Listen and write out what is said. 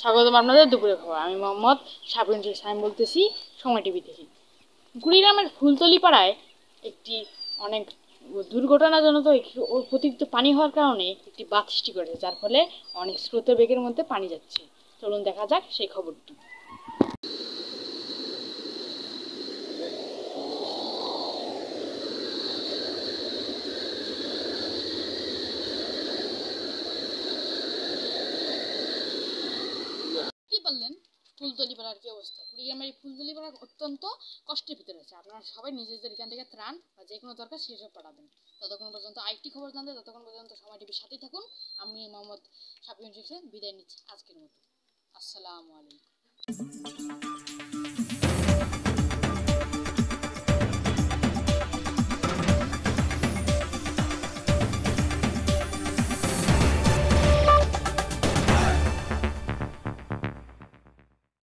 স্বাগতম আপনাদের দুপুরে খাওয়া। আমি মোহাম্মদ সাবিন সাইম বলতেছি, সময় টিভি থেকে। কুড়িগ্রামের ফুলতলি পাড়ায় একটি অনেক দুর্ঘটনাজনক অতিরিক্ত পানি হওয়ার কারণে একটি বাঁধ সৃষ্টি করেছে, যার ফলে অনেক স্রোতের বেগের মধ্যে পানি যাচ্ছে। চলুন দেখা যাক সেই খবরটি। কি বললেন ফুলতলি পাড়ার কি অবস্থা? কুড়িগ্রামের এই ফুলতলি পাড়া অত্যন্ত কষ্টের ভিতরে আছে। আপনারা সবাই নিজেদের এখান থেকে ত্রাণ বা যে কোনো দরকার সেসব পাঠাবেন। ততক্ষণ পর্যন্ত আরেকটি খবর জানতে ততক্ষণ পর্যন্ত সময় টিভির সাথেই থাকুন। আমি মোহাম্মদ সাবিন বিদায় নিচ্ছি আজকের মতো। আসসালামু আলাইকুম।